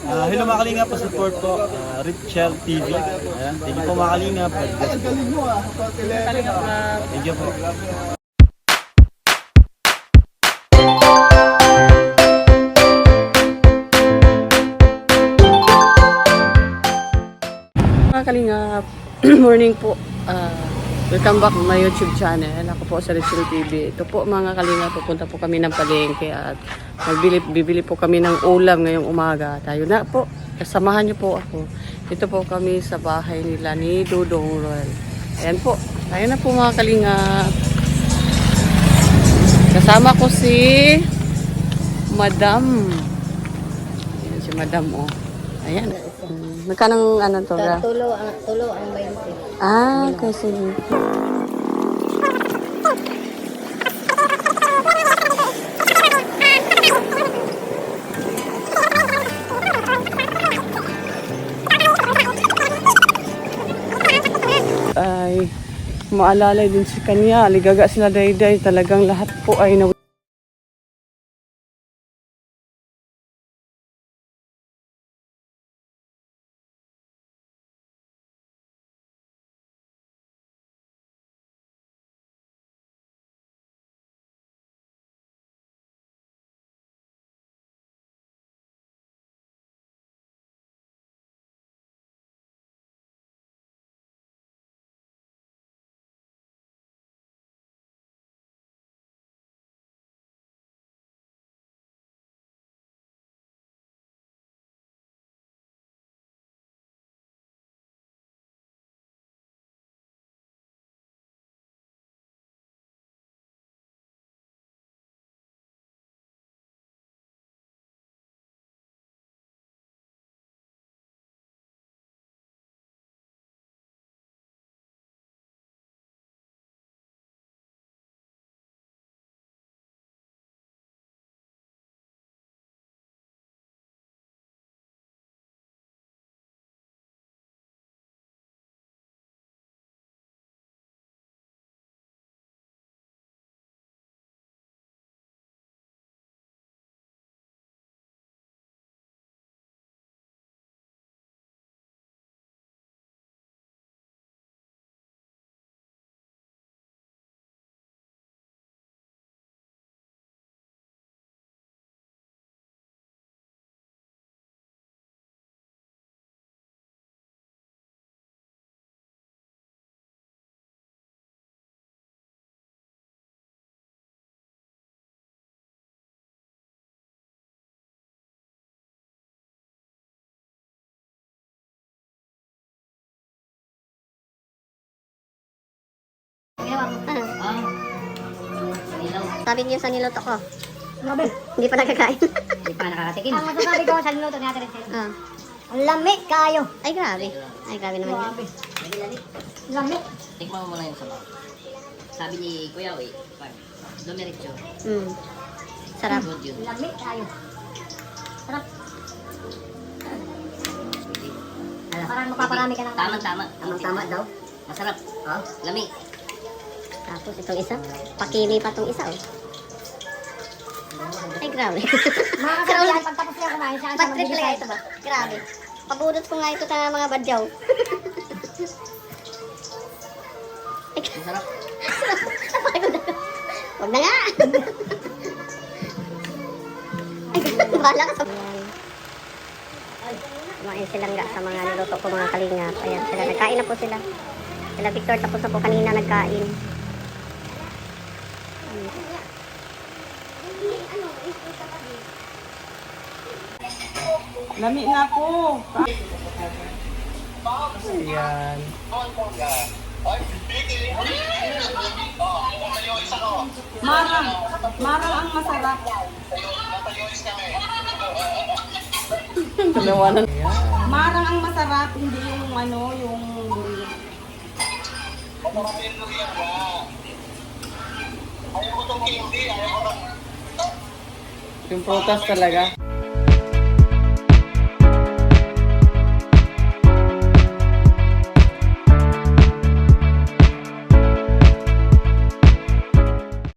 Hello mga kalingap, support po Richel TV. Ayan, thank you po mga kalingap. Thank you po. Mga kalingap, morning po. Welcome back to my YouTube channel. Ako po sa Richel TV. Ito po mga kalingap, pupunta po kami ng palengke at bibili po kami ng ulam ngayong umaga. Tayo na po, kasamahan niyo po ako. Dito po kami sa bahay nila ni Dudong Roel. Ayan po, tayo na po mga kalingap. Kasama ko si Madam. Ayan si Madam, oh. Ayan. Magkano ano to? Tulo ang 20. Kasi ay maalala din si kanya, ligaga sila dayday, talagang lahat po ay Sabi niyo sa niluto ko. Grabe. Hindi pa nagkakain. Hindi pa nakakatikim. Ang masasabi ko sa niluto ni Ate Richel. Ang lami kayo. Ay grabe. Ay grabe naman yun. Grabe. Lami. Tikman mo muna yung sabaw. Sabi ni Kuya Uy, dumiretso. Sarap. Good yun. Lami kayo. Sarap. Parang mapaparami ka ng... Tama-tama. Tamang-tama daw. Masarap. Oh. Lami. Tapos itong isa. Pakili pa itong isa. Oh. Ay grabe. Mga kasabihan, pagtapos niya kumain siya. Bad trip talaga ito ba? Grabe. Pabudot ko nga ito sa mga badyaw. Masarap. Huwag na nga. Ay, bahala ka sa... Kumain silang sa mga niluto ko mga kalingap. Ayan sila. Nagkain na po sila. Sila Victor tapos na po kanina nagkain. lami na po. Ayan. Marang ang masarap. Talawanan. Marang ang masarap, hindi yung ano, yung durian. Yung prutas talaga.